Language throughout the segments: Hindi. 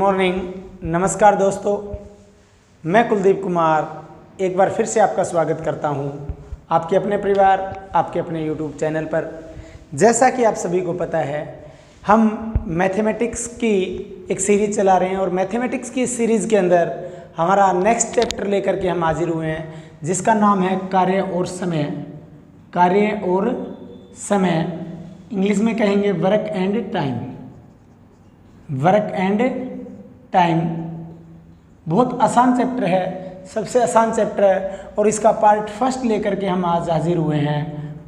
मॉर्निंग, नमस्कार दोस्तों। मैं कुलदीप कुमार एक बार फिर से आपका स्वागत करता हूं आपके अपने परिवार, आपके अपने YouTube चैनल पर। जैसा कि आप सभी को पता है, हम मैथमेटिक्स की एक सीरीज चला रहे हैं और मैथमेटिक्स की इस सीरीज़ के अंदर हमारा नेक्स्ट चैप्टर लेकर के हम हाजिर हुए हैं, जिसका नाम है कार्य और समय। कार्य और समय, इंग्लिश में कहेंगे work and time. Work and time बहुत आसान चैप्टर है, सबसे आसान चैप्टर है और इसका पार्ट फर्स्ट लेकर के हम आज हाजिर हुए हैं।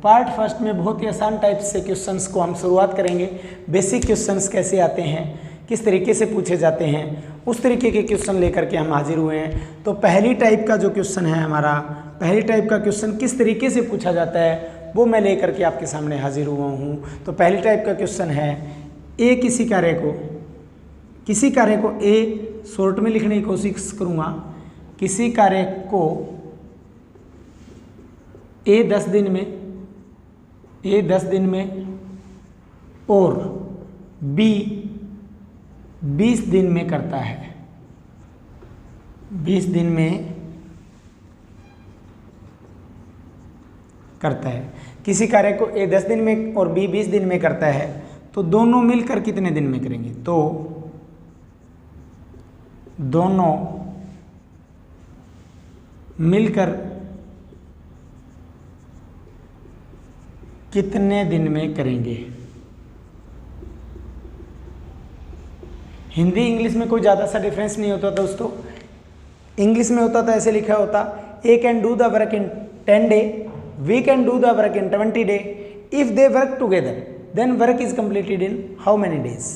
पार्ट फर्स्ट में बहुत ही आसान टाइप से क्वेश्चंस को हम शुरुआत करेंगे। बेसिक क्वेश्चंस कैसे आते हैं, किस तरीके से पूछे जाते हैं, उस तरीके के क्वेश्चन लेकर के हम हाजिर हुए हैं। तो पहली टाइप का जो क्वेश्चन है हमारा, पहली टाइप का क्वेश्चन किस तरीके से पूछा जाता है वो मैं लेकर के आपके सामने हाजिर हुआ हूँ। तो पहली टाइप का क्वेश्चन है, ए किसी कार्य को ए शॉर्ट में लिखने की कोशिश करूँगा। किसी कार्य को ए 10 दिन में और बी 20 दिन में करता है। 20 दिन में करता है। किसी कार्य को ए 10 दिन में और बी 20 दिन में करता है, तो दोनों मिलकर कितने दिन में करेंगे? तो दोनों मिलकर कितने दिन में करेंगे? हिंदी इंग्लिश में कोई ज़्यादा सा डिफरेंस नहीं होता दोस्तों। इंग्लिश में होता तो ऐसे लिखा होता, A can do the work in 10 day, B can do the work in 20 day, if they work together then work is completed in how many days.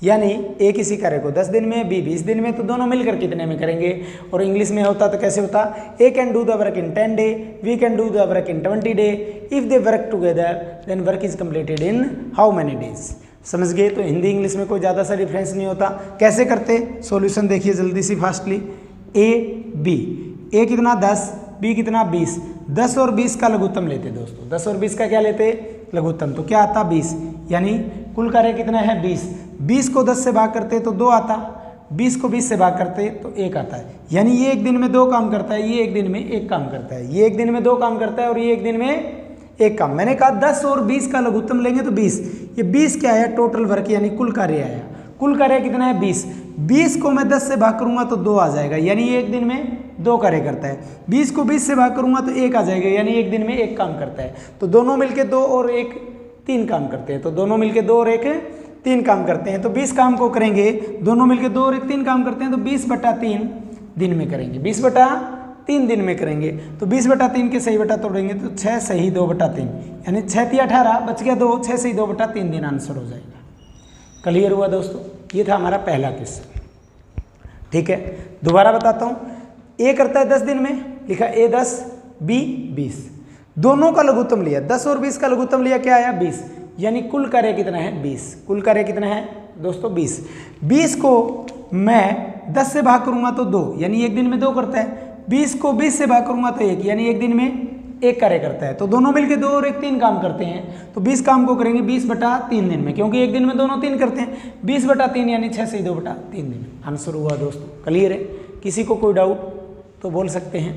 यानी ए किसी कार्य को 10 दिन में, बी 20 दिन में, तो दोनों मिलकर कितने में करेंगे? और इंग्लिश में होता तो कैसे होता, A can do the work in 10 day, B can do the work in 20 day, if they work together then work is completed in how many days. समझ गए? तो हिंदी इंग्लिश में कोई ज़्यादा सा डिफरेंस नहीं होता। कैसे करते? सॉल्यूशन देखिए जल्दी सी फास्टली। ए बी, ए कितना 10, बी कितना 20। 10 और 20 का लघुत्तम लेते दोस्तों। 10 और 20 का क्या लेते? लघुत्तम। तो क्या आता? 20। यानी कुल कार्य कितना है? 20। 20 को 10 से भाग करते तो 2 आता, 20 को 20 से भाग करते तो 1 आता है। यानी ये एक दिन में 2 काम करता है, ये एक दिन में 1 काम करता है। ये एक दिन में 2 काम करता है और ये एक दिन में 1 काम। मैंने कहा 10 और 20 का लघुत्तम लेंगे तो 20। ये 20 क्या आया? टोटल वर्क यानी कुल कार्य आया। कुल कार्य कितना है? 20। 20 को मैं 10 से भाग करूंगा तो 2 आ जाएगा, यानी ये एक दिन में 2 कार्य करता है। 20 को 20 से भाग करूंगा तो 1 आ जाएगा, यानी एक दिन में 1 काम करता है। तो दोनों मिलके 2 और 1 3 काम करते हैं। तो दोनों मिलके 2 और 1 3 काम करते हैं। तो 20 काम को करेंगे, दोनों मिलके 2 और 1 3 काम करते हैं, तो 20/3 दिन में करेंगे। 20/3 दिन में करेंगे। तो 20/3 के सही बटा तोड़ेंगे तो 6 सही 2/3, यानी 6 × 18 बच गया 2, 6 सही 2/3 दिन आंसर हो जाएगा। क्लियर हुआ दोस्तों? ये था हमारा पहला क्वेश्चन। ठीक है, दोबारा बताता हूँ। ए करता है 10 दिन में, लिखा ए 10, बी 20। दोनों का लघुत्तम लिया, 10 और 20 का लघुत्तम लिया, क्या आया? 20। यानी कुल कार्य कितना है? 20। कुल कार्य कितना है दोस्तों? 20। 20 को मैं 10 से भाग करूंगा तो 2, यानी एक दिन में 2 करता है। 20 को 20 से भाग करूंगा तो 1, यानी एक दिन में 1 कार्य करता है। तो दोनों मिलके 2 और 1 3 काम करते हैं। तो 20 काम को करेंगे 20/3 दिन में, क्योंकि एक दिन में दोनों 3 करते हैं। 20/3 यानी 6 सही 2/3 दिन आंसर हुआ दोस्तों। क्लियर है? किसी को कोई डाउट तो बोल सकते हैं।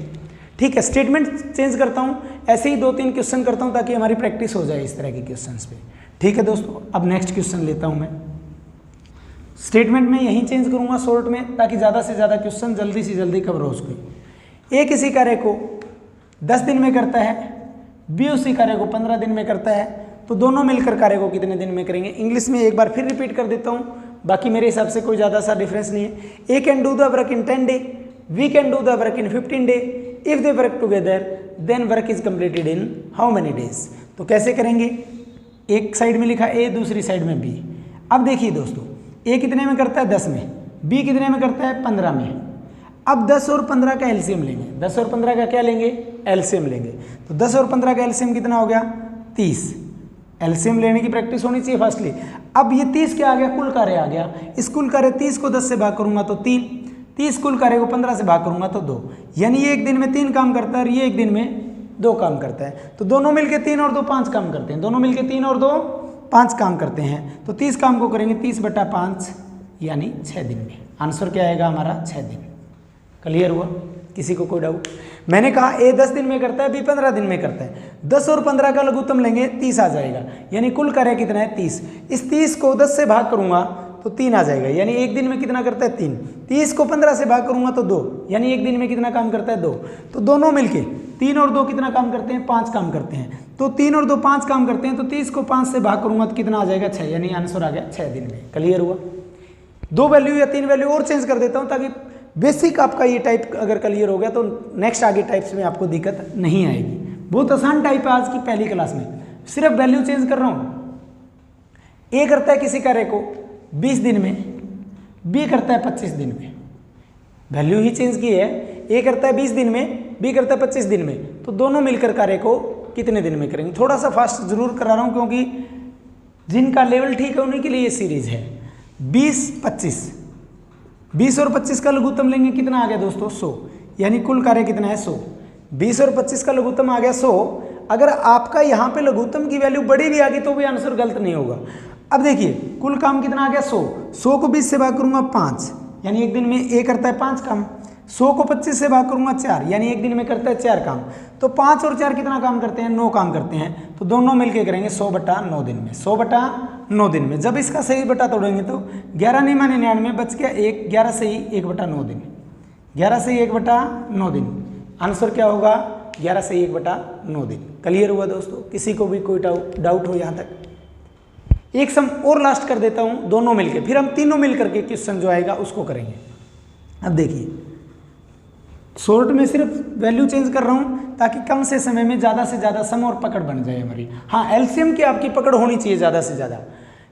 ठीक है, स्टेटमेंट चेंज करता हूँ, ऐसे ही 2-3 क्वेश्चन करता हूँ ताकि हमारी प्रैक्टिस हो जाए इस तरह के क्वेश्चंस पे। ठीक है दोस्तों, अब नेक्स्ट क्वेश्चन लेता हूँ मैं। स्टेटमेंट में यहीं चेंज करूँगा शॉर्ट में, ताकि ज़्यादा से ज़्यादा क्वेश्चन जल्दी से जल्दी कवर हो सके। ए किसी कार्य को 10 दिन में करता है, बी उसी कार्य को 15 दिन में करता है, तो दोनों मिलकर कार्य को कितने दिन में करेंगे? इंग्लिश में एक बार फिर रिपीट कर देता हूँ, बाकी मेरे हिसाब से कोई ज़्यादा सा डिफरेंस नहीं है। A can do the work in 10 day, B can do the work in 15 day, if they work together then work is completed in how many days. तो कैसे करेंगे? एक साइड में लिखा ए, दूसरी साइड में बी। अब देखिए दोस्तों, ए कितने में करता है? 10 में। बी कितने में करता है? 15 में। अब 10 और 15 का एलसीएम लेंगे। 10 और 15 का क्या लेंगे? एलसीएम लेंगे। तो 10 और 15 का एलसीएम कितना हो गया? 30। एलसीएम लेने की प्रैक्टिस होनी चाहिए फर्स्टली। अब ये 30 क्या आ गया? कुल कार्य आ गया। इस कुल कार्य 30 को 10 से भाग करूंगा तो 3, 30 कुल कार्य को 15 से भाग करूंगा तो 2, यानी ये एक दिन में 3 काम करता है और ये एक दिन में 2 काम करता है। तो दोनों मिलके 3 और 2 5 काम करते हैं। दोनों मिलके 3 और 2 5 काम करते हैं। तो 30 काम को करेंगे 30/5, यानी 6 दिन में। आंसर क्या आएगा हमारा 6 दिन। क्लियर हुआ? किसी को कोई डाउट? मैंने कहा ए 10 दिन में करता है, बी 15 दिन में करता है। 10 और 15 का लघुत्तम लेंगे 30 आ जाएगा, यानी कुल कार्य कितना है 30। इस 30 को 10 से भाग करूंगा तो 3 आ जाएगा, यानी एक दिन में कितना करता है 3। 30 को 15 से भाग करूंगा तो 2, यानी एक दिन में कितना काम करता है 2। तो दोनों मिलके 3 और 2 कितना काम करते हैं 5 काम करते हैं। तो 3 और 2 5 काम करते हैं, तो 30 को 5 से भाग करूंगा तो कितना आ जाएगा 6, यानी आंसर आ गया 6 दिन में। क्लियर हुआ? 2 वैल्यू या 3 वैल्यू और चेंज कर देता हूं ताकि बेसिक आपका ये टाइप अगर क्लियर हो गया तो नेक्स्ट आगे टाइप्स में आपको दिक्कत नहीं आएगी। बहुत आसान टाइप है आज की पहली क्लास में, सिर्फ वैल्यू चेंज कर रहा हूं। ए करता है किसी कार्य को 20 दिन में, बी करता है 25 दिन में। वैल्यू ही चेंज की है, ए करता है 20 दिन में, बी करता है 25 दिन में, तो दोनों मिलकर कार्य को कितने दिन में करेंगे। थोड़ा सा फास्ट जरूर करा रहा हूं क्योंकि जिनका लेवल ठीक है उन्हीं के लिए ये सीरीज है। 20 और 25 का लघुत्तम लेंगे, कितना आ गया दोस्तों 100, यानी कुल कार्य कितना है 100। 20 और 25 का लघुत्तम आ गया 100। अगर आपका यहाँ पे लघुत्तम की वैल्यू बड़ी भी आ गई तो भी आंसर गलत नहीं होगा। अब देखिए कुल काम कितना आ गया 100। 100 को 20 से भाग करूंगा 5, यानी एक दिन में ए करता है 5 काम। 100 को 25 से भाग करूंगा 4, यानी एक दिन में करता है 4 काम। तो 5 और 4 कितना काम करते हैं 9 काम करते हैं, तो दोनों मिलके करेंगे 100/9 दिन में। 100/9 दिन में जब इसका सही बटा तोड़ेंगे तो 11 नहीं माने 99 बच गया 1, 11 से ही 1/9 दिन, 11 से ही 1/9 दिन। आंसर क्या होगा 11 से ही 1/9 दिन। क्लियर हुआ दोस्तों? किसी को भी कोई डाउट हो यहाँ तक? एक सम और लास्ट कर देता हूँ दोनों मिलके, फिर हम तीनों मिलकर के क्वेश्चन जो आएगा उसको करेंगे। अब देखिए शॉर्ट में सिर्फ वैल्यू चेंज कर रहा हूँ ताकि कम से समय में ज़्यादा से ज़्यादा सम और पकड़ बन जाए हमारी। हाँ एलसीएम की आपकी पकड़ होनी चाहिए ज़्यादा से ज़्यादा।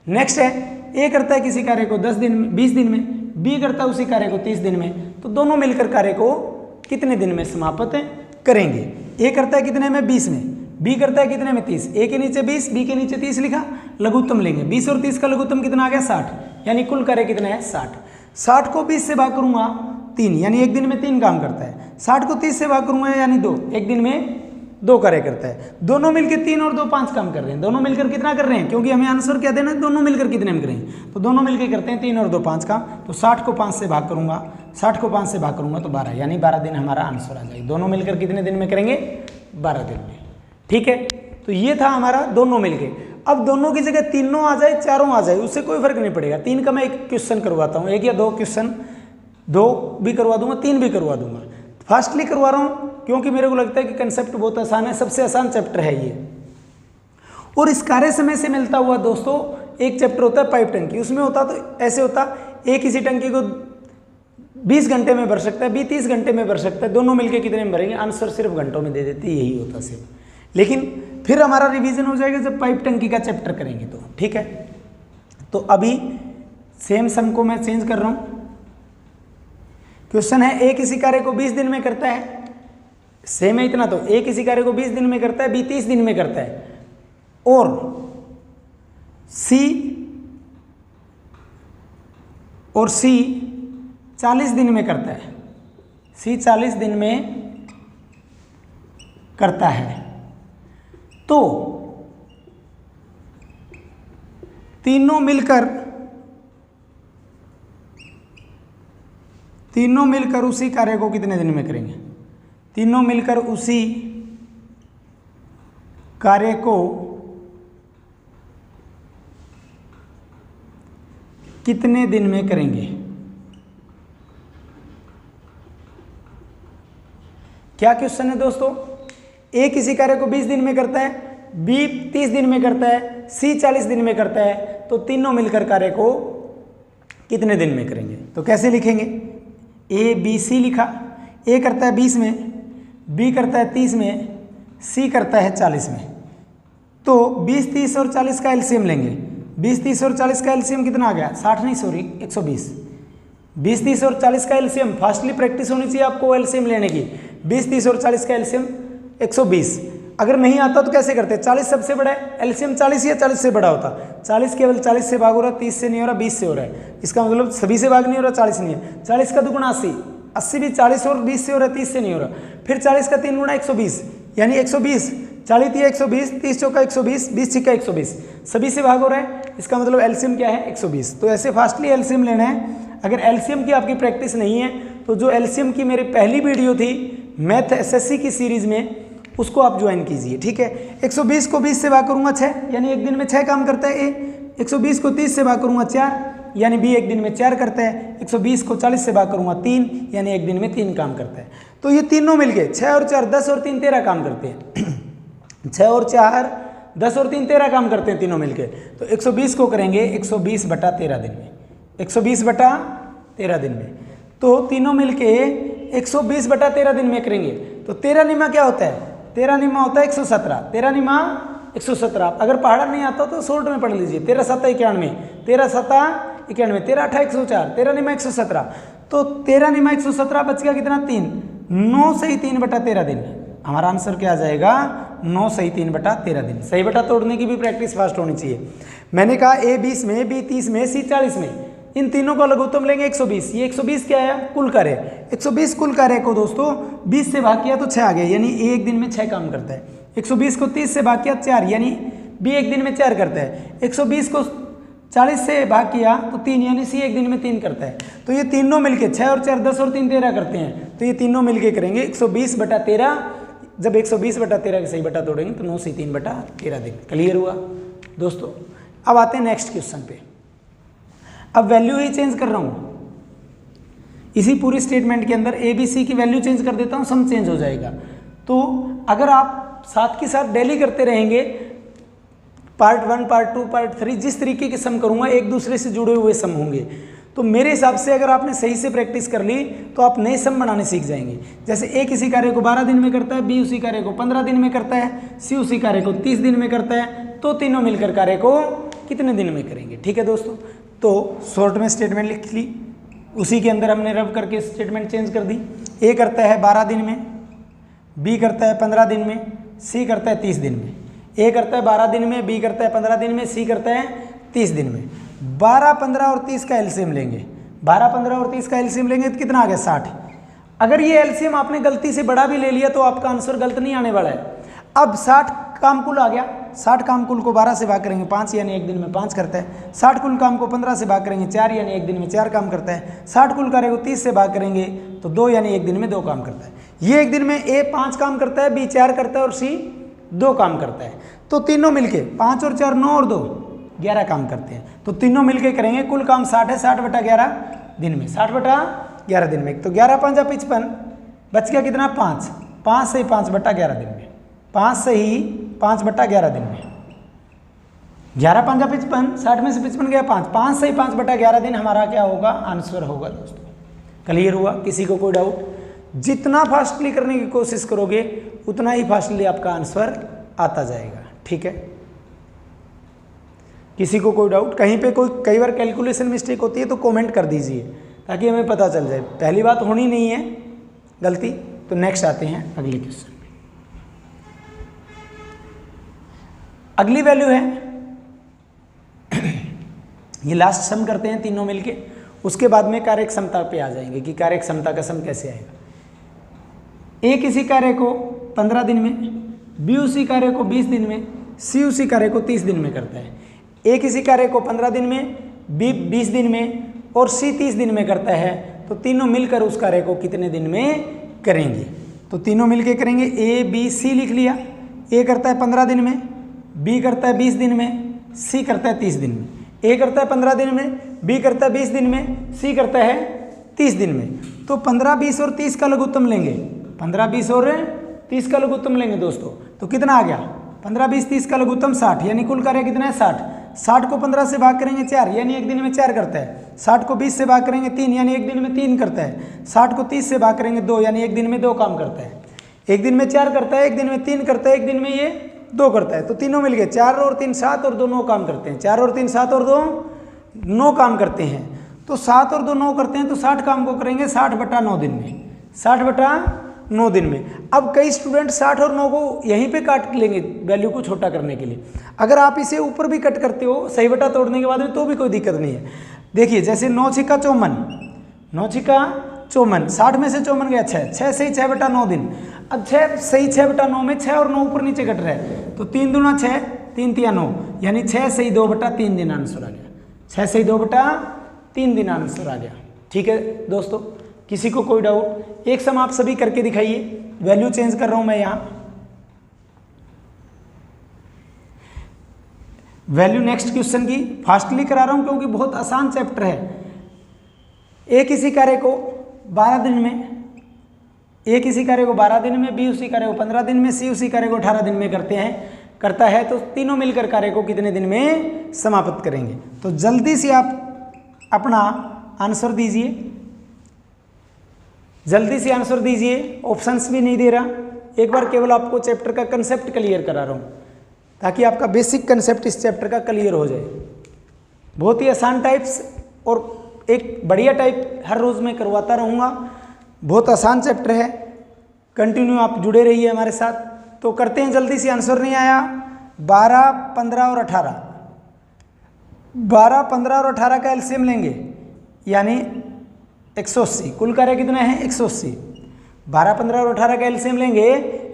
नेक्स्ट है ए करता है किसी कार्य को 10 दिन में 20 दिन में, बी करता है उसी कार्य को 30 दिन में, तो दोनों मिलकर कार्य को कितने दिन में समाप्त करेंगे। ए करता है कितने में 20 में, बी करता है कितने में 30। ए के नीचे 20, बी के नीचे 30 लिखा, लघुत्तम लेंगे। 20 और 30 का लघुत्तम कितना आ गया 60, यानी कुल कार्य कितना है 60। 60 को 20 से भाग करूंगा 3, यानी एक दिन में 3 काम करता है। 60 को 30 से भाग करूंगा यानी 2, एक दिन में 2 कार्य करता है। दोनों मिलकर 3 और 2 5 काम कर रहे हैं। दोनों मिलकर कितना कर रहे हैं, क्योंकि हमें आंसर क्या देना है, दोनों मिलकर कितने में करेंगे, तो दोनों मिलकर करते हैं 3 और 2 5 काम। तो 60 को 5 से भाग करूंगा, 60 को 5 से भाग करूंगा तो 12, यानी 12 दिन हमारा आंसर आ जाएगा। दोनों मिलकर कितने दिन में करेंगे 12 दिन में। ठीक है, तो ये था हमारा दोनों मिलके। अब दोनों की जगह तीनों आ जाए चारों आ जाए उससे कोई फर्क नहीं पड़ेगा। 3 का मैं एक क्वेश्चन करवाता हूँ, 1 या 2 क्वेश्चन, 2 भी करवा दूंगा 3 भी करवा दूंगा। फास्टली करवा रहा हूँ क्योंकि मेरे को लगता है कि कंसेप्ट बहुत आसान है, सबसे आसान चैप्टर है ये। और इस कार्य समय से मिलता हुआ दोस्तों एक चैप्टर होता है पाइप टंकी। उसमें होता तो ऐसे होता, एक किसी टंकी को 20 घंटे में भर सकता है, बी 30 घंटे में भर सकता है, दोनों मिलके कितने में भरेंगे, आंसर सिर्फ घंटों में दे देते, यही होता सिर्फ। लेकिन फिर हमारा रिवीजन हो जाएगा जब पाइप टंकी का चैप्टर करेंगे तो। ठीक है, तो अभी सेम सम को मैं चेंज कर रहा हूं। क्वेश्चन है ए किसी कार्य को 20 दिन में करता है, सेम है इतना, तो ए किसी कार्य को 20 दिन में करता है, बी 30 दिन में करता है, और सी 40 दिन में करता है। सी 40 दिन में करता है, तो तीनों मिलकर उसी कार्य को कितने दिन में करेंगे। तीनों मिलकर उसी कार्य को कितने दिन में करेंगे। क्या क्वेश्चन है दोस्तों, ए किसी कार्य को 20 दिन में करता है, बी 30 दिन में करता है, सी 40 दिन में करता है, तो तीनों मिलकर कार्य को कितने दिन में करेंगे। तो कैसे लिखेंगे, ए बी सी लिखा, ए करता है 20 में, बी करता है 30 में, सी करता है 40 में। तो 20, 30 और 40 का एलसीएम लेंगे। 20, 30 और 40 का एलसीएम कितना आ गया, 60 नहीं सॉरी 120। 20, 30 और 40 का एलसीएम, फास्टली प्रैक्टिस होनी चाहिए आपको एलसीएम लेने की। 20, 30 और 40 का एलसीएम 120। अगर नहीं आता तो कैसे करते, 40 सबसे बड़ा है, एलसीएम 40 या 40 से बड़ा होता। 40 केवल 40 से भाग हो रहा है, 30 से नहीं हो रहा, 20 से हो रहा है। इसका मतलब सभी से भाग नहीं हो रहा, 40 नहीं है। 40 का 2 गुना 80, 80 भी 40 और 20 से हो रहा है, 30 से नहीं हो रहा। फिर 40 का 3 गुना 120, यानी 120, 40 या 120, 30 चौका 120, 20 छिक्का 120, सभी से भाग हो रहा है। इसका मतलब एलसीएम क्या है 120। तो ऐसे फास्टली एलसीएम लेना है। अगर एलसीएम की आपकी प्रैक्टिस नहीं है तो जो एलसीएम की मेरी पहली वीडियो थी मैथ एसएससी की सीरीज में, उसको आप ज्वाइन कीजिए, ठीक है। 120 को 20 से भाग करूँगा 6, यानी एक दिन में 6 काम करता है ए। 120 को 30 से भाग करूँगा 4, यानी बी एक दिन में 4 करता है। 120 को 40 से भाग करूँगा 3, यानी एक दिन में 3 काम करता है। तो ये तीनों मिलके 6 और 4 10 और 3 13 काम करते हैं। 6 और 4 10 और 3 13 काम करते हैं तीनों मिलके। तो 120 को करेंगे 120 बटा 13 दिन में, 120 बटा 13 दिन में। तो तीनों मिलके 120 बटा 13 दिन में करेंगे। तो 13 निमा क्या होता है? 13 निमा होता है 117। 13 निमा 117। अगर पहाड़ा नहीं आता तो शॉर्ट में पढ़ लीजिए। 13 7 91, 13 7 91, 13 8 104, 13 निमा 117। तो 13 निमा 117 बच गया कितना? 3। 9 सही 3 बटा 13 दिन। हमारा आंसर क्या आ जाएगा? 9 सही 3 बटा 13 दिन। सही बटा तोड़ने की भी प्रैक्टिस फास्ट होनी चाहिए। मैंने कहा ए 20 में, बी 30 में, सी 40 में, इन तीनों का लघुत्तम लेंगे 120। ये 120 क्या है? कुल कार्य। 120 कुल कार्य को दोस्तों 20 से भाग किया तो 6 आ गया, यानी ए एक दिन में 6 काम करता है। 120 को 30 से भाग किया 4, यानी बी एक दिन में 4 करता है। 120 को 40 से भाग किया तो 3, यानी सी एक दिन में 3 करता है। तो ये तीनों मिलके 6 और 4 10 और 3 13 करते हैं। तो ये तीनों मिलके करेंगे 120 बटा 13। जब 120 बटा 13 का सही बटा तोड़ेंगे तो 9 से 3 बटा 13 दिन। क्लियर हुआ दोस्तों? अब आते हैं नेक्स्ट क्वेश्चन पे। अब वैल्यू ही चेंज कर रहा हूँ इसी पूरी स्टेटमेंट के अंदर। ए बी सी की वैल्यू चेंज कर देता हूँ, सम चेंज हो जाएगा। तो अगर आप साथ के साथ डेली करते रहेंगे, पार्ट 1 पार्ट 2 पार्ट 3 जिस तरीके के सम करूँगा एक दूसरे से जुड़े हुए सम होंगे। तो मेरे हिसाब से अगर आपने सही से प्रैक्टिस कर ली तो आप नए सम बनाने सीख जाएंगे। जैसे ए किसी कार्य को 12 दिन में करता है, बी उसी कार्य को 15 दिन में करता है, सी उसी कार्य को 30 दिन में करता है। तो तीनों मिलकर कार्य को कितने दिन में करेंगे? ठीक है दोस्तों, तो शॉर्ट में स्टेटमेंट लिख ली, उसी के अंदर हमने रब करके स्टेटमेंट चेंज कर दी। ए करता है 12 दिन में, बी करता है 15 दिन में, सी करता है 30 दिन में। ए करता है 12 दिन में, बी करता है 15 दिन में, सी करता है 30 दिन में। 12, 15 और 30 का एलसीएम लेंगे। 12, 15 और 30 का एलसीएम लेंगे तो कितना आ गया? 60। अगर ये एलसीएम आपने गलती से बड़ा भी ले लिया तो आपका आंसर गलत नहीं आने वाला है। अब 60 काम कुल आ गया। 60 काम कुल को 12 से भाग करेंगे 5, यानी एक दिन में 5 करता है। 60 कुल काम को 15 से भाग करेंगे 4, यानी एक दिन में 4 काम करता है। 60 कुल कार्य को 30 से भाग करेंगे तो 2, यानी एक दिन में 2 काम करता है। ये एक दिन में ए 5 काम करता है, बी 4 करता है और सी 2 काम करता है। तो तीनों मिलके 5 और 4 9 और 2 11 काम करते हैं। तो तीनों मिलके करेंगे, कुल काम 60 है, 60 बटा 11 दिन में, 60 बटा 11 दिन में। तो 11 5 55, बच गया कितना? 5। 5 से 5 बटा 11 दिन में, 5 से ही 5 बटा 11 दिन में। 11 5 55, 60 में से 55 गया 5, 5 से ही 5 बटा 11 दिन हमारा क्या होगा? आंसर होगा दोस्तों। क्लियर हुआ? किसी को कोई डाउट? जितना फास्टली करने की कोशिश करोगे उतना ही फास्टली आपका आंसर आता जाएगा। ठीक है, किसी को कोई डाउट? कहीं पे कोई कई बार कैलकुलेशन मिस्टेक होती है तो कमेंट कर दीजिए ताकि हमें पता चल जाए। पहली बात होनी नहीं है गलती। तो नेक्स्ट आते हैं अगले क्वेश्चन। अगली वैल्यू है ये लास्ट सम करते हैं तीनों मिलके, उसके बाद में कार्य क्षमता पे आ जाएंगे कि कार्य क्षमता का सम कैसे आएगा। ए किसी कार्य को 15 दिन में, बी उसी कार्य को 20 दिन में, सी उसी कार्य को 30 दिन में करता है। ए किसी कार्य को 15 दिन में, बी 20 दिन में और सी 30 दिन में करता है। तो तीनों मिलकर उस कार्य को कितने दिन में करेंगे? तो तीनों मिलकर करेंगे। ए बी सी लिख लिया। ए करता है 15 दिन में, बी करता है 20 दिन में, सी करता है 30 दिन में। ए करता है 15 दिन में, बी करता है 20 दिन में, सी करता है 30 दिन में। तो 15 20 और 30 का लघुत्तम लेंगे। 15 20 और 30 का लघुत्तम लेंगे दोस्तों। तो कितना आ गया? 15 20 30 का लघुत्तम 60, यानी कुल कार्य कितना है? 60। 60 को 15 से भाग करेंगे 4, यानी एक दिन में 4 करता है। 60 को 20 से भाग करेंगे 3, यानी एक दिन में 3 करता है। 60 को 30 से भाग करेंगे 2, यानी एक दिन में 2 काम करता है। एक दिन में 4 करता है, एक दिन में 3 करता है, एक दिन में ये 2 करता है। तो तीनों मिल गए, 4 और 3 7 और 2 9 काम करते हैं। 4 और 3 7 और 2 9 काम करते हैं। तो 7 और 2 9 करते हैं तो 60 काम को करेंगे 60 बटा 9 दिन में, 60 बटा 9 दिन में। अब कई स्टूडेंट 60 और 9 को यहीं पे काट लेंगे वैल्यू को छोटा करने के लिए। अगर आप इसे ऊपर भी कट करते हो सही बटा तोड़ने के बाद में तो भी कोई दिक्कत नहीं है। देखिए जैसे 9 छिक्का 54, 9 छिक्का 54, 60 में से 54 गया 6, 6 से ही 6 बटा 9 दिन। अब 6 सही 6 बटा 9 में 6 और 9 ऊपर नीचे कट रहा है तो 3 दूना 6, 3 तिया 9, यानी 6 सही 2/3 दिन आंसर आ गया। 6 सही 2/3 दिन आंसर आ गया। ठीक है दोस्तों, किसी को कोई डाउट? एक सम आप सभी करके दिखाइए, वैल्यू चेंज कर रहा हूं मैं यहाँ। वैल्यू नेक्स्ट क्वेश्चन की फास्टली करा रहा हूं क्योंकि बहुत आसान चैप्टर है। ए किसी कार्य को 12 दिन में, ए किसी कार्य को 12 दिन में, बी उसी कार्य को 15 दिन में, सी उसी कार्य को 18 दिन में करता है, तो तीनों मिलकर कार्य को कितने दिन में समाप्त करेंगे? तो जल्दी से आप अपना आंसर दीजिए, जल्दी से आंसर दीजिए, ऑप्शंस भी नहीं दे रहा। एक बार केवल आपको चैप्टर का कंसेप्ट क्लियर करा रहा हूँ ताकि आपका बेसिक कंसेप्ट इस चैप्टर का क्लियर हो जाए। बहुत ही आसान टाइप्स और एक बढ़िया टाइप हर रोज़ मैं करवाता रहूँगा। बहुत आसान चैप्टर है, कंटिन्यू आप जुड़े रहिए हमारे साथ। तो करते हैं जल्दी से, आंसर नहीं आया। 12, 15 और 18, 12, 15 और 18 का एलसीएम लेंगे यानी 180। कुल कार्य कितना है? 180। 12, 15 और 18 का एलसीएम लेंगे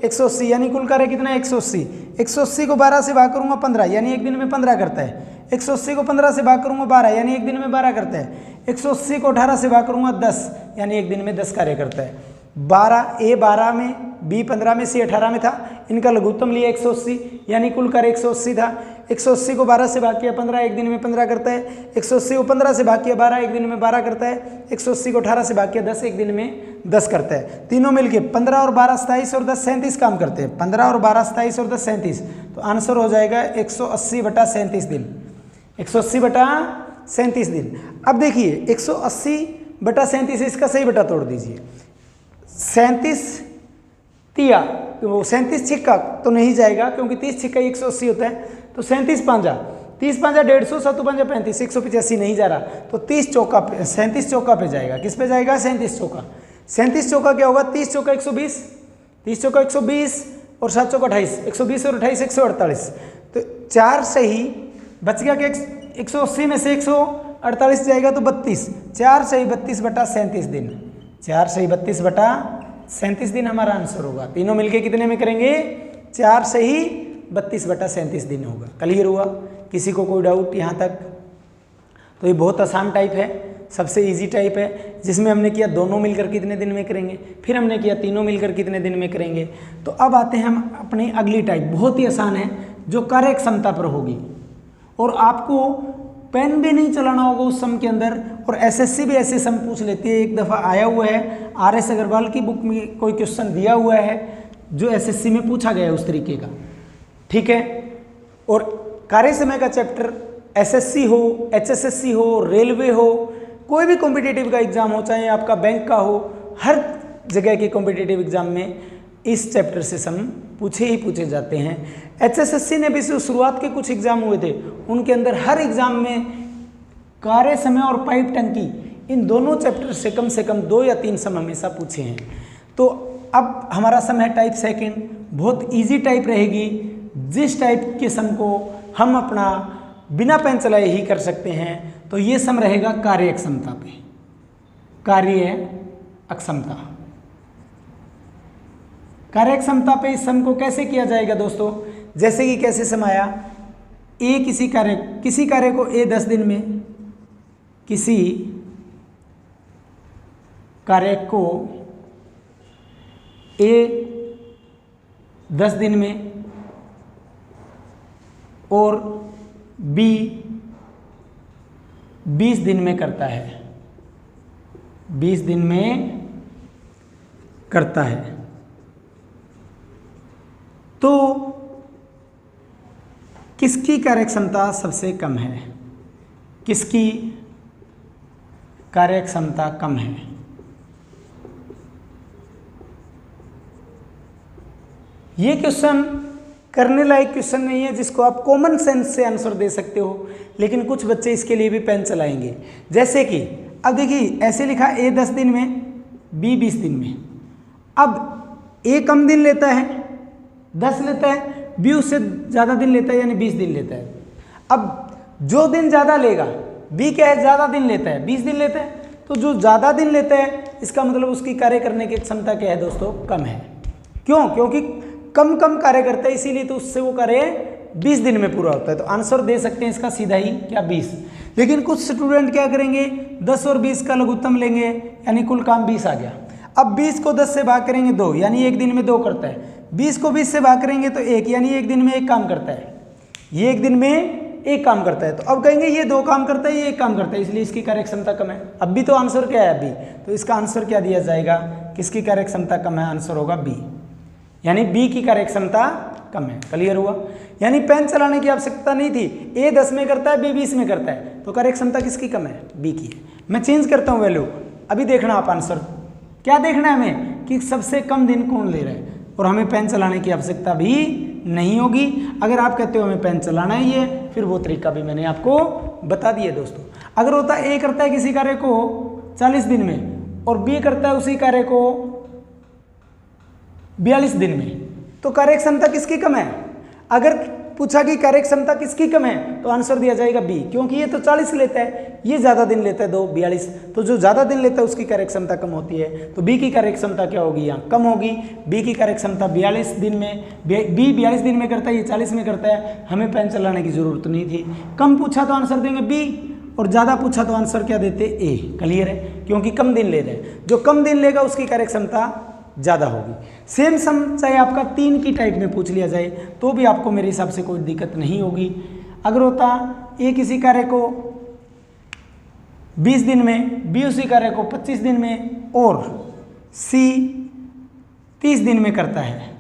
180, यानी कुल कार्य कितना है? 180। 180 को 12 से भाग करूंगा 15, यानी एक दिन में 15 करता है। 180 को 15 से भाग करूंगा 12, यानी एक दिन में 12 करता है। 180 को 18 से भाग करूंगा 10, यानी एक दिन में 10 कार्य करता है। 12, ए 12 में, बी 15 में, सी 18 में था, इनका लघुत्तम लिया 180, यानी कुल कार्य 180 था। 180 को 12 से भाग किया 15, एक दिन में 15 करता है। 180 को 15 से भाग किया 12, एक दिन में 12 करता है। 180 को 18 से भाग किया 10, एक दिन में 10 करता है। तीनों मिलके 15 और 12 27 और 10 37 काम करते हैं। 15 और 12 27 और 10 37, तो आंसर हो जाएगा 180/37 दिन। 180/37 दिन। अब देखिए 180/37, इसका सही बटा तोड़ दीजिए। 37 तिया, वो 37 छिक्का तो नहीं जाएगा क्योंकि 30 छिक्का 180 होता है, तो 37 पांजा, 30 पांजा 150, 7 पांजा 35, 185 नहीं जा रहा, तो 30 चौका पे, 37 चौका पे जाएगा। किस पे जाएगा? 37 चौका। 37 चौका क्या होगा? 30 चौका 120, 30 चौका 120 और 7 चौका 28, 120 और 28 148, तो 4 सही बच गया कि 180 में से 148 जाएगा तो 32, 4 सही 32/37 दिन। 4 सही 32/37 दिन हमारा आंसर होगा। तीनों मिलके कितने में करेंगे? 4 सही 32/37 दिन होगा। क्लियर हुआ? किसी को कोई डाउट यहाँ तक? तो ये बहुत आसान टाइप है, सबसे इजी टाइप है, जिसमें हमने किया दोनों मिलकर कितने दिन में करेंगे, फिर हमने किया तीनों मिलकर कितने दिन में करेंगे। तो अब आते हैं हम अपनी अगली टाइप, बहुत ही आसान है, जो कार्य क्षमता पर होगी और आपको पेन भी नहीं चलाना होगा उस सम के अंदर। और एसएससी भी ऐसे सम पूछ लेती है। एक दफ़ा आया हुआ है, आरएस अग्रवाल की बुक में कोई क्वेश्चन दिया हुआ है जो एसएससी में पूछा गया है उस तरीके का। ठीक है, और कार्य समय का चैप्टर एसएससी हो, एचएसएससी हो, रेलवे हो, कोई भी कॉम्पिटिटिव का एग्जाम हो, चाहे आपका बैंक का हो, हर जगह के कॉम्पिटिटिव एग्जाम में इस चैप्टर से सम पूछे ही पूछे जाते हैं। एचएसएससी ने भी शुरुआत के कुछ एग्जाम हुए थे, उनके अंदर हर एग्जाम में कार्य समय और पाइप टंकी, इन दोनों चैप्टर से कम 2 या 3 सम हमेशा पूछे हैं। तो अब हमारा सम है टाइप सेकंड, बहुत इजी टाइप रहेगी, जिस टाइप के सम को हम अपना बिना पेन चलाए ही कर सकते हैं। तो ये सम रहेगा कार्य अक्षमता पे, कार्य अक्षमता। कार्य क्षमता पे इस सम को कैसे किया जाएगा दोस्तों? जैसे कि कैसे सम आया, ए किसी कार्य को ए 10 दिन में, किसी कार्य को ए 10 दिन में और बी 20 दिन में करता है, 20 दिन में करता है। तो किसकी कार्यक्षमता सबसे कम है? किसकी कार्यक्षमता कम है? ये क्वेश्चन करने लायक क्वेश्चन नहीं है जिसको आप कॉमन सेंस से आंसर दे सकते हो, लेकिन कुछ बच्चे इसके लिए भी पेन चलाएंगे। जैसे कि अब देखिए ऐसे लिखा ए 10 दिन में, बी 20 दिन में। अब ए कम दिन लेता है, 10 लेता है, बी उससे ज़्यादा दिन लेता है यानी 20 दिन लेता है। अब जो दिन ज़्यादा लेगा, बी क्या है ज़्यादा दिन लेता है, 20 दिन लेता है, तो जो ज़्यादा दिन लेता है इसका मतलब उसकी कार्य करने की क्षमता क्या है दोस्तों? कम है। क्यों? क्योंकि कम कार्य करता है, इसीलिए तो उससे वो कार्य 20 दिन में पूरा होता है। तो आंसर दे सकते हैं इसका सीधा ही क्या 20। लेकिन कुछ स्टूडेंट क्या करेंगे 10 और 20 का लघुत्तम लेंगे, यानी कुल काम 20 आ गया। अब 20 को 10 से भाग करेंगे 2, यानी एक दिन में 2 करता है। 20 को 20 से भाग करेंगे तो 1, यानी एक दिन में 1 काम करता है। ये एक दिन में 1 काम करता है। तो अब कहेंगे ये 2 काम करता है, ये 1 काम करता है, इसलिए इसकी कार्य क्षमता कम है। अब भी तो आंसर क्या है अभी, तो इसका आंसर क्या दिया जाएगा, किसकी कार्य क्षमता कम है, आंसर होगा बी, यानी बी की कार्य क्षमता कम है। क्लियर हुआ। यानी पेन चलाने की आवश्यकता नहीं थी, ए 10 में करता है, बी 20 में करता है, तो कार्य क्षमता किसकी कम है, बी की है। मैं चेंज करता हूँ वैल्यू, अभी देखना आप आंसर क्या देखना है हमें कि सबसे कम दिन कौन ले रहा है, और हमें पेन चलाने की आवश्यकता भी नहीं होगी। अगर आप कहते हो हमें पेन चलाना ही है, फिर वो तरीका भी मैंने आपको बता दिया दोस्तों। अगर होता ए करता है किसी कार्य को 40 दिन में और बी करता है उसी कार्य को 42 दिन में, तो कार्य क्षमता किसकी कम है। अगर पूछा कि कार्य क्षमता किसकी कम है, तो आंसर दिया जाएगा बी, क्योंकि ये तो 40 लेता है, ये ज़्यादा दिन लेता है 42, तो जो ज़्यादा दिन लेता है उसकी कार्य क्षमता कम होती है। तो बी की कार्य क्षमता क्या होगी, यहाँ कम होगी। बी की कार्य क्षमता 42 दिन में, बी 42 दिन में करता है, ये 40 में करता है, हमें पेन चलाने की जरूरत नहीं थी। कम पूछा तो आंसर देंगे बी, और ज़्यादा पूछा तो आंसर क्या देते ए। क्लियर है, क्योंकि कम दिन ले रहे हैं, जो कम दिन लेगा उसकी कार्य क्षमता ज़्यादा होगी। सेम सम चाहे आपका 3 की टाइप में पूछ लिया जाए तो भी आपको मेरे हिसाब से कोई दिक्कत नहीं होगी। अगर होता ए किसी कार्य को 20 दिन में, बी उसी कार्य को 25 दिन में, और सी 30 दिन में करता है,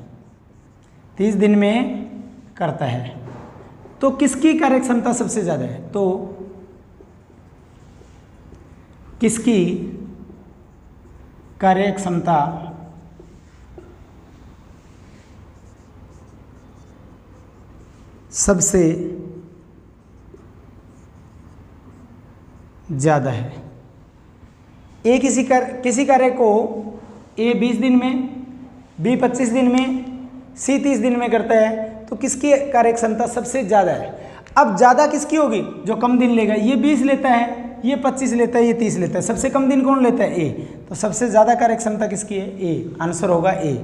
30 दिन में करता है, तो किसकी कार्य क्षमता सबसे ज़्यादा है, तो किसकी कार्य क्षमता सबसे ज़्यादा है। ए किसी कार्य को ए 20 दिन में, बी 25 दिन में, सी 30 दिन में करता है, तो किसकी कार्य क्षमता सबसे ज़्यादा है। अब ज़्यादा किसकी होगी, जो कम दिन लेगा। ये 20 लेता है, ये 25 लेता है, ये 30 लेता है, सबसे कम दिन कौन लेता है, ए, तो सबसे ज़्यादा कार्य क्षमता किसकी है, ए, आंसर होगा ए।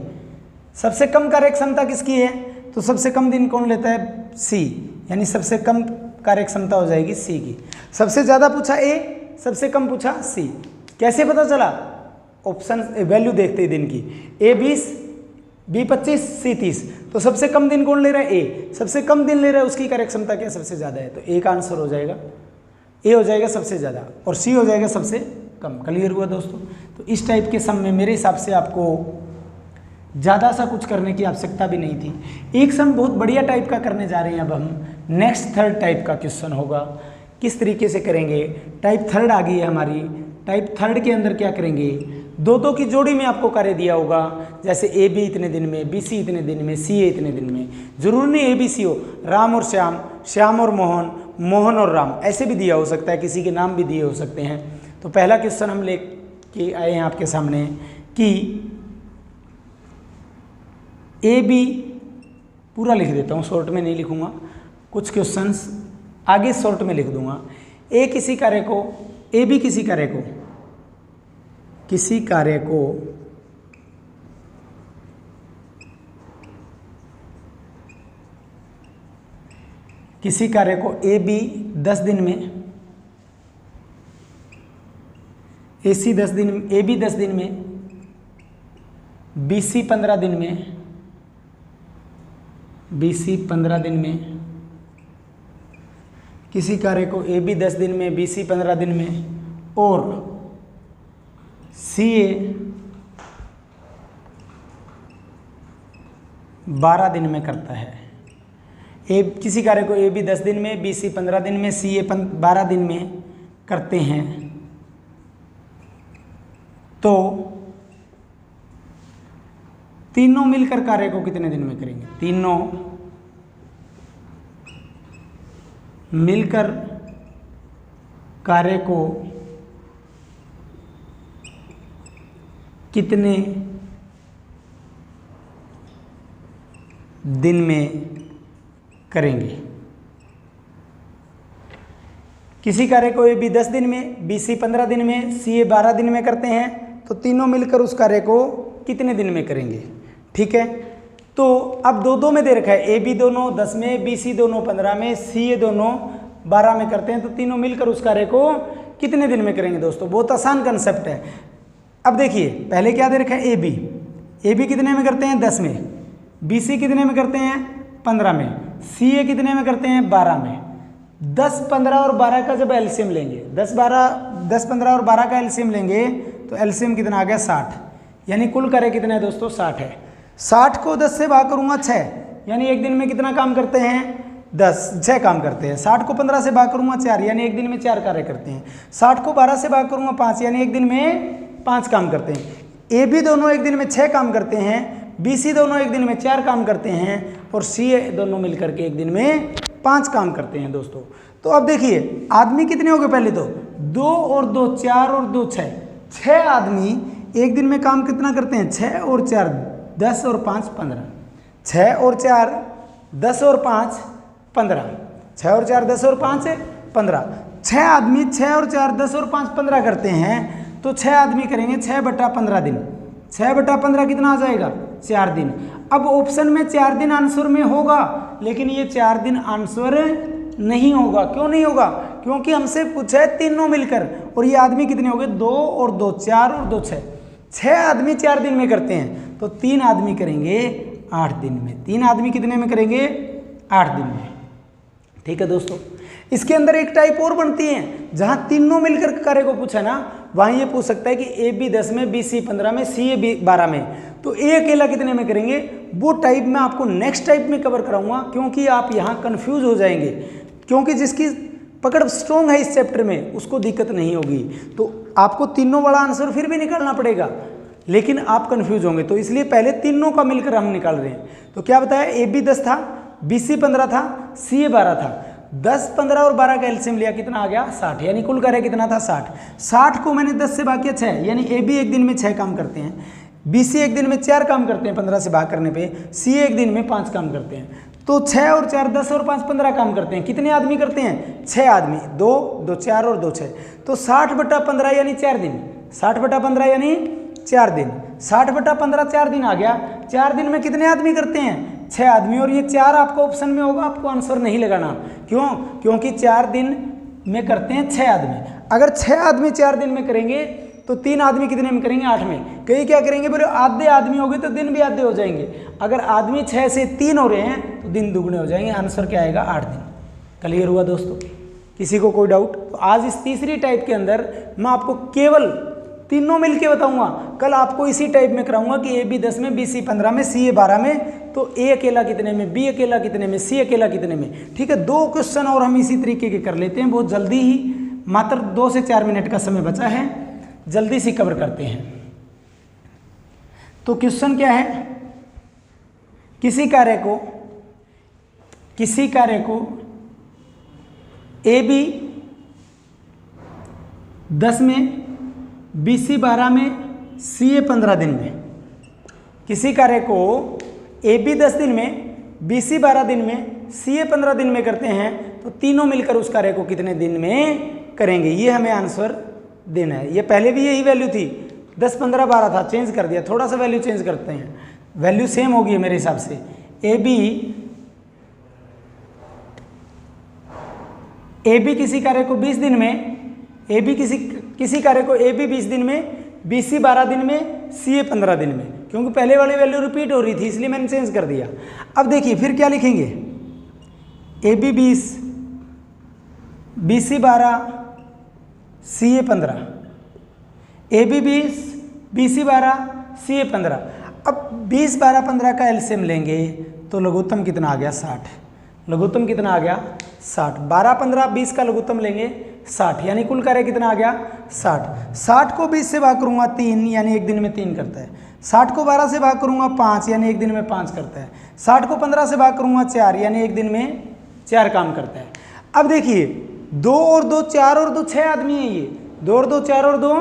सबसे कम कार्य क्षमता किसकी है, तो सबसे कम दिन कौन लेता है, सी, यानी सबसे कम कार्य क्षमता हो जाएगी सी की। सबसे ज़्यादा पूछा ए, सबसे कम पूछा सी। कैसे पता चला, ऑप्शन वैल्यू देखते ही दिन की, ए 20, बी 25, सी 30, तो सबसे कम दिन कौन ले रहा है, ए, सबसे कम दिन ले रहा है, उसकी कार्य क्षमता क्या सबसे ज़्यादा है, तो ए का आंसर हो जाएगा, ए हो जाएगा सबसे ज़्यादा, और सी हो जाएगा सबसे कम। क्लियर हुआ दोस्तों। तो इस टाइप के सम में मेरे हिसाब से आपको ज़्यादा सा कुछ करने की आवश्यकता भी नहीं थी। एक सम बहुत बढ़िया टाइप का करने जा रहे हैं अब हम। नेक्स्ट थर्ड टाइप का क्वेश्चन होगा, किस तरीके से करेंगे। टाइप थर्ड आ गई है हमारी। टाइप थर्ड के अंदर क्या करेंगे, दो की जोड़ी में आपको कार्य दिया होगा, जैसे ए बी इतने दिन में, बी सी इतने दिन में, सी ए इतने दिन में। जरूरी नहीं ए बी सी हो, राम और श्याम, श्याम और मोहन, मोहन और राम, ऐसे भी दिया हो सकता है, किसी के नाम भी दिए हो सकते हैं। तो पहला क्वेश्चन हम लेके आए हैं आपके सामने कि ए बी, पूरा लिख देता हूँ, शॉर्ट में नहीं लिखूँगा, कुछ क्वेश्चंस आगे शॉर्ट में लिख दूंगा। ए किसी कार्य को, ए बी किसी कार्य को ए बी 10 दिन में, ए सी 10 दिन, ए बी 10 दिन में, बी सी 15 दिन में, बी सी 15 दिन में, किसी कार्य को ए बी 10 दिन में, बी सी 15 दिन में, और सी ए 12 दिन में करता है। ए किसी कार्य को ए बी 10 दिन में, बी सी 15 दिन में, सी ए 12 दिन में करते हैं, तो तीनों मिलकर कार्य को कितने दिन में करेंगे, तीनों मिलकर कार्य को कितने दिन में करेंगे। किसी कार्य को ए बी 10 दिन में, बी सी 15 दिन में, सी ए 12 दिन में करते हैं, तो तीनों मिलकर उस कार्य को कितने दिन में करेंगे। ठीक है, तो अब दो दो में दे रखा है, ए बी दोनों 10 में, बी सी दोनों 15 में, सी ए दोनों 12 में करते हैं, तो तीनों मिलकर उस कार्य को कितने दिन में करेंगे दोस्तों। बहुत आसान कंसेप्ट है। अब देखिए पहले क्या दे रखा है, ए बी कितने में करते हैं 10 में, बी सी कितने में करते हैं 15 में, सी ए कितने में करते हैं 12 में। 10, 15 और 12 का जब एलसीएम लेंगे, 10, 15 और 12 का एलसीएम लेंगे तो एलसीएम कितना आ गया 60, यानी कुल कार्य कितना है दोस्तों 60 है। 60 को 10 से भाग करूंगा 6, यानी एक दिन में कितना काम करते हैं 6 काम करते हैं। 60 को 15 से भाग करूंगा 4, यानी एक दिन में 4 कार्य करते हैं। 60 को 12 से भाग करूंगा 5, यानी एक दिन में 5 काम करते हैं। ए बी दोनों एक दिन में 6 काम करते हैं, बी सी दोनों एक दिन में 4 काम करते हैं, और सी ए दोनों मिलकर के एक दिन में 5 काम करते हैं दोस्तों। तो अब देखिए आदमी कितने हो गए, पहले तो 2 और 2 4 और 2 6, 6 आदमी एक दिन में काम कितना करते हैं, 6 और 4 10 और 5 15, 6 और 4 10 और 5 15, 6 और 4 10 और 5 15, 6 आदमी 6 और 4 10 और 5 15 करते हैं, तो 6 आदमी करेंगे 6/15 दिन। 6/15 कितना आ जाएगा 4 दिन। अब ऑप्शन में 4 दिन आंसर में होगा, लेकिन ये 4 दिन आंसर नहीं होगा। क्यों नहीं होगा, क्योंकि हमसे पूछा है तीनों मिलकर, और ये आदमी कितने हो गए 2 और 2 4 और 2 6, 6 आदमी 4 दिन में करते हैं, तो 3 आदमी करेंगे 8 दिन में। 3 आदमी कितने में करेंगे 8 दिन में। ठीक है दोस्तों, इसके अंदर एक टाइप और बनती है, जहां तीनों मिलकर कार्य को पूछा ना, वहां ये पूछ सकता है कि ए बी 10 में, बी सी 15 में, सी ए 12 में, तो ए अकेला कितने में करेंगे। वो टाइप मैं आपको नेक्स्ट टाइप में कवर कराऊंगा, क्योंकि आप यहाँ कंफ्यूज हो जाएंगे, क्योंकि जिसकी पकड़ स्ट्रॉन्ग है इस चैप्टर में उसको दिक्कत नहीं होगी। तो आपको तीनों वाला आंसर फिर भी निकालना पड़ेगा, लेकिन आप कंफ्यूज होंगे, तो इसलिए पहले तीनों का मिलकर हम निकाल रहे हैं। तो क्या बताया, ए बी 10 था, बी सी 15 था, सी ए 12 था। 10, 15 और 12 का एलसीएम लिया, कितना आ गया 60, यानी कुल कार्य कितना था 60। 60 को मैंने 10 से भाग किया 6, यानी ए बी एक दिन में 6 काम करते हैं, बी सी एक दिन में 4 काम करते हैं 15 से भाग करने पे, सी एक दिन में 5 काम करते हैं। तो 6 और 4 10 और 5 15 काम करते हैं। कितने आदमी करते हैं 6 आदमी, 2 2 4 और 2 6, तो 60/15 यानी 4 दिन, 60/15 यानी 4 दिन, 60/15 4 दिन आ गया। 4 दिन में कितने आदमी करते हैं 6 आदमी, और ये 4 आपको ऑप्शन में होगा, आपको आंसर नहीं लगाना। क्यों, क्योंकि 4 दिन में करते हैं 6 आदमी। अगर 6 आदमी 4 दिन में करेंगे तो 3 आदमी कितने में करेंगे 8 में। कई क्या करेंगे बोले आधे आदमी हो गए तो दिन भी आधे हो जाएंगे। अगर आदमी 6 से 3 हो रहे हैं तो दिन दुगने हो जाएंगे। आंसर क्या आएगा 8 दिन। क्लियर हुआ दोस्तों, किसी को कोई डाउट। तो आज इस तीसरी टाइप के अंदर मैं आपको केवल तीनों मिलके बताऊंगा। कल आपको इसी टाइप में कराऊंगा कि ए बी 10 में, बी सी 15 में, सी ए 12 में, तो ए अकेला कितने में, बी अकेला कितने में, सी अकेला कितने में। ठीक है, 2 क्वेश्चन और हम इसी तरीके के कर लेते हैं बहुत जल्दी ही, मात्र 2 से 4 मिनट का समय बचा है, जल्दी से कवर करते हैं। तो क्वेश्चन क्या है, किसी कार्य को ए बी 10 में, बी सी 12 में, सी ए 15 दिन में। किसी कार्य को ए बी 10 दिन में, बी सी 12 दिन में, सी ए 15 दिन में करते हैं, तो तीनों मिलकर उस कार्य को कितने दिन में करेंगे, ये हमें आंसर देना है। ये पहले भी यही वैल्यू थी, 10 15 12 था, चेंज कर दिया, थोड़ा सा वैल्यू चेंज करते हैं, वैल्यू सेम होगी मेरे हिसाब से। ए बी किसी कार्य को 20 दिन में, ए बी किसी कार्य को ए बी 20 दिन में, बी सी 12 दिन में, सी ए 15 दिन में। क्योंकि पहले वाली वैल्यू रिपीट हो रही थी इसलिए मैंने चेंज कर दिया। अब देखिए फिर क्या लिखेंगे, A B 20, B C 12, C A 15, A B 20, B C 12, C A 15। अब 20 12 15 का एलसीएम लेंगे तो लघुत्तम कितना आ गया 60। लघुत्तम कितना आ गया 60। 12 15 20 का लघुत्तम लेंगे 60, यानी कुल कार्य कितना आ गया 60। 60 को 20 से भाग करूंगा 3, यानी एक दिन में 3 करता है। 60 को 12 से भाग करूंगा 5, यानी एक दिन में 5 करता है। 60 को 15 से भाग करूंगा 4, यानी एक दिन में 4 काम करता है। अब देखिए 2 और 2 4 और 2 6 आदमी है, ये 2 और 2 4 और 2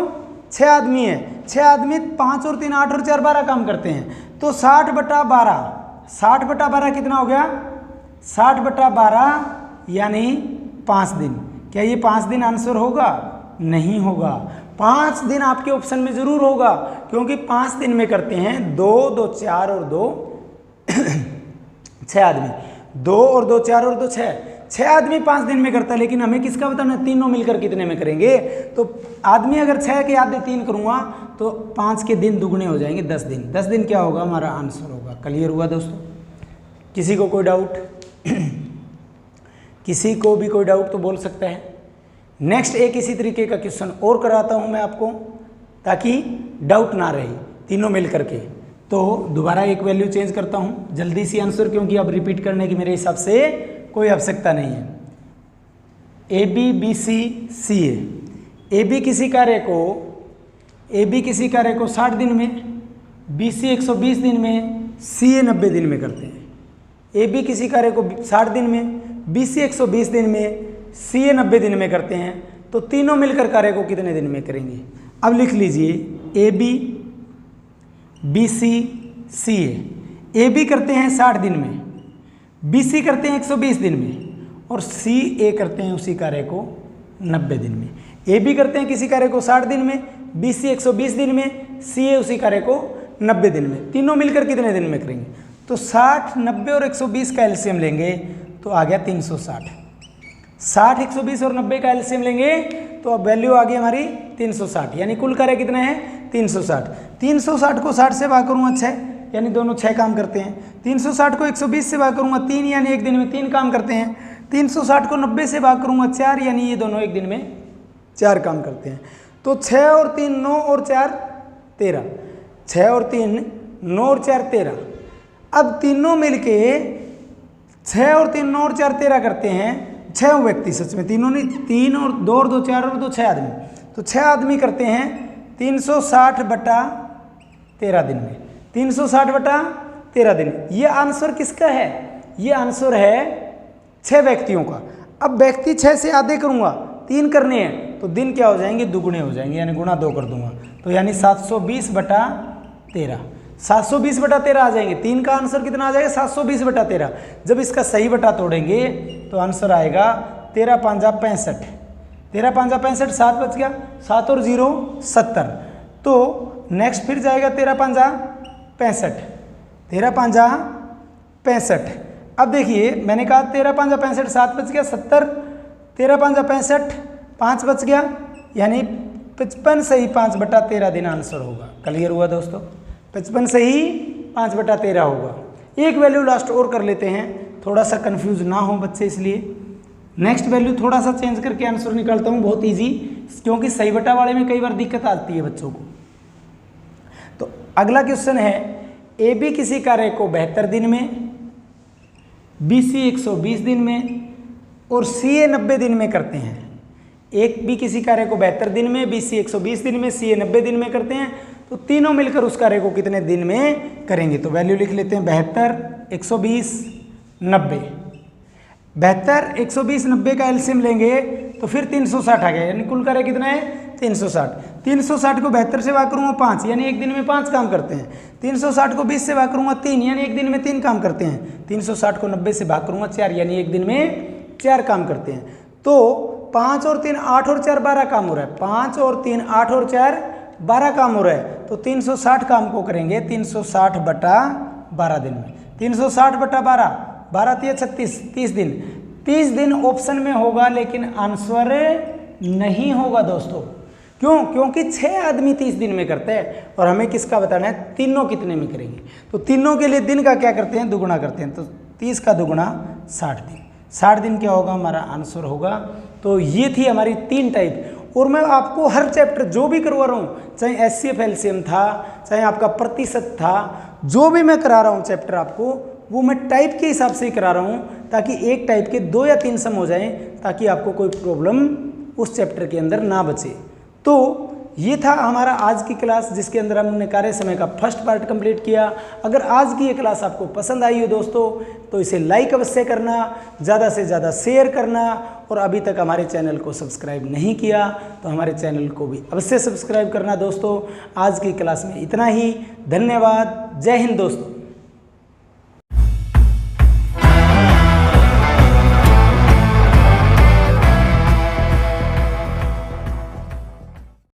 6 आदमी है। 6 आदमी 5 और 3 8 और 4 12 काम करते हैं। तो 60/12, 60/12 कितना हो गया 60/12 यानी 5 दिन। क्या ये 5 दिन आंसर होगा? नहीं होगा। 5 दिन आपके ऑप्शन में जरूर होगा, क्योंकि 5 दिन में करते हैं 2 2 4 और 2 6 आदमी, 2 और 2 4 और 2 6, 6 आदमी 5 दिन में करता है, लेकिन हमें किसका बताना है, तीनों मिलकर कितने में करेंगे। तो आदमी अगर 6 के आधे 3 करूँगा तो 5 के दिन दुगने हो जाएंगे 10 दिन। 10 दिन क्या होगा, हमारा आंसर होगा। क्लियर हुआ दोस्तों? किसी को कोई डाउट? किसी को भी कोई डाउट तो बोल सकता है। नेक्स्ट एक इसी तरीके का क्वेश्चन और कराता हूँ मैं आपको, ताकि डाउट ना रहे तीनों मिल करके। तो दोबारा एक वैल्यू चेंज करता हूँ जल्दी सी आंसर, क्योंकि अब रिपीट करने की मेरे हिसाब से कोई आवश्यकता नहीं है। A B B C C A B किसी कार्य को 60 दिन में, बी सी 120 दिन में, सी ए 90 दिन में करते हैं। ए बी किसी कार्य को 60 दिन में, बी सी 120 दिन में, सी ए 90 दिन में करते हैं, तो तीनों मिलकर कार्य को कितने दिन में करेंगे। अब लिख लीजिए, A B B C C A B करते हैं 60 दिन में, बी सी करते हैं 120 दिन में, और सी ए करते हैं उसी कार्य को 90 दिन में। ए बी करते हैं किसी कार्य को 60 दिन में, बी सी 120 दिन में, सी ए उसी कार्य को 90 दिन में। तीनों मिलकर कितने दिन में करेंगे। तो 60, 90 और 120 का एलसीएम लेंगे तो आ गया 360। 60, 120 और 90 का एलसीएम लेंगे तो अब वैल्यू आ गई हमारी 360, यानी कुल कार्य कितने हैं 360। 360 को 60 से भाग करूँगा 6, यानी दोनों 6 काम करते हैं। 360 को 120 से भाग करूँगा 3, यानी एक दिन में 3 काम करते हैं। 360 को 90 से भाग करूँगा 4, यानी ये दोनों एक दिन में 4 काम करते हैं। तो 6 और 3 9 और 4 13, 6 और 3 9 और 4 13। अब तीनों मिलके 6 और 3 9 और 4 13 करते हैं। 6 व्यक्ति, सच में तीनों नहीं, 3 और 2 और 2 4 और 2 6 आदमी, तो 6 आदमी करते हैं 360 बटा 13 दिन में। 360 बटा 13 दिन, ये आंसर किसका है, ये आंसर है 6 व्यक्तियों का। अब व्यक्ति 6 से आधे करूँगा, 3 करने हैं, तो दिन क्या हो जाएंगे, दुगुने हो जाएंगे, यानी गुणा 2 कर दूंगा, तो यानी 720 बटा 13। 720 बटा 13 आ जाएंगे। 3 का आंसर कितना आ जाएगा, 720 बटा 13। जब इसका सही बटा तोड़ेंगे तो आंसर आएगा 13 5 65, 13 5 65, 7 बच गया, 7 और 0 70। तो नेक्स्ट फिर जाएगा 13 5 65, 13 5 65। अब देखिए मैंने कहा 13 5 65, 7 बच गया 70, 13 5 65, 5 बच गया, यानी 55 सही 5 बटा 13 दिन आंसर होगा। क्लियर हुआ दोस्तों, 55 सही 5 बटा 13 होगा। एक वैल्यू लास्ट और कर लेते हैं, थोड़ा सा कंफ्यूज ना हो बच्चे, इसलिए नेक्स्ट वैल्यू थोड़ा सा चेंज करके आंसर निकालता हूँ, बहुत इजी, क्योंकि सही बटा वाले में कई बार दिक्कत आती है बच्चों को। तो अगला क्वेश्चन है, ए बी किसी कार्य को 72 दिन में, बी सी 120 दिन में और सी ए 90 दिन में करते हैं। एक बी किसी कार्य को 72 दिन में, बी सी 120 दिन में, सी ए 90 दिन में करते हैं, तो तीनों मिलकर उस कार्य को कितने दिन में करेंगे। तो वैल्यू लिख लेते हैं 72 120 90। 72 120 90 का एलसीएम लेंगे तो फिर 360 आ गया, यानी कुल कार्य कितना है 360। 360 को 72 से भाग करूँगा 5, यानी एक दिन में 5 काम करते हैं। 360 को 20 से भाग करूँगा 3, यानी एक दिन में 3 काम करते हैं। 360 को 90 से भाग करूँगा 4, यानी एक दिन में 4 काम करते हैं। तो 5 और 3 8 और 4 12 काम हो रहा है। 5 और 3 8 और 4 12 काम हो रहा है, तो 360 काम को करेंगे 360 बटा 12 दिन में। 360 बटा 12, 12 3 36, 30 दिन। 30 दिन ऑप्शन में होगा, लेकिन आंसर नहीं होगा दोस्तों। क्यों? क्योंकि 6 आदमी 30 दिन में करते हैं, और हमें किसका बताना है, तीनों कितने में करेंगे। तो तीनों के लिए दिन का क्या करते हैं, दुगुना करते हैं। तो 30 का दुगुना 60 दिन। 60 दिन क्या होगा, हमारा आंसर होगा। तो ये थी हमारी 3 टाइप। और मैं आपको हर चैप्टर जो भी करवा रहा हूँ, चाहे एचसीएफ एलसीएम था, चाहे आपका प्रतिशत था, जो भी मैं करा रहा हूँ चैप्टर आपको, वो मैं टाइप के हिसाब से ही करा रहा हूँ, ताकि एक टाइप के 2 या 3 सम हो जाएं, ताकि आपको कोई प्रॉब्लम उस चैप्टर के अंदर ना बचे। तो ये था हमारा आज की क्लास, जिसके अंदर हमने कार्य समय का फर्स्ट पार्ट कंप्लीट किया। अगर आज की ये क्लास आपको पसंद आई हो दोस्तों, तो इसे लाइक अवश्य करना, ज़्यादा से ज़्यादा शेयर करना, और अभी तक हमारे चैनल को सब्सक्राइब नहीं किया तो हमारे चैनल को भी अवश्य सब्सक्राइब करना दोस्तों। आज की क्लास में इतना ही, धन्यवाद, जय हिंद दोस्तों।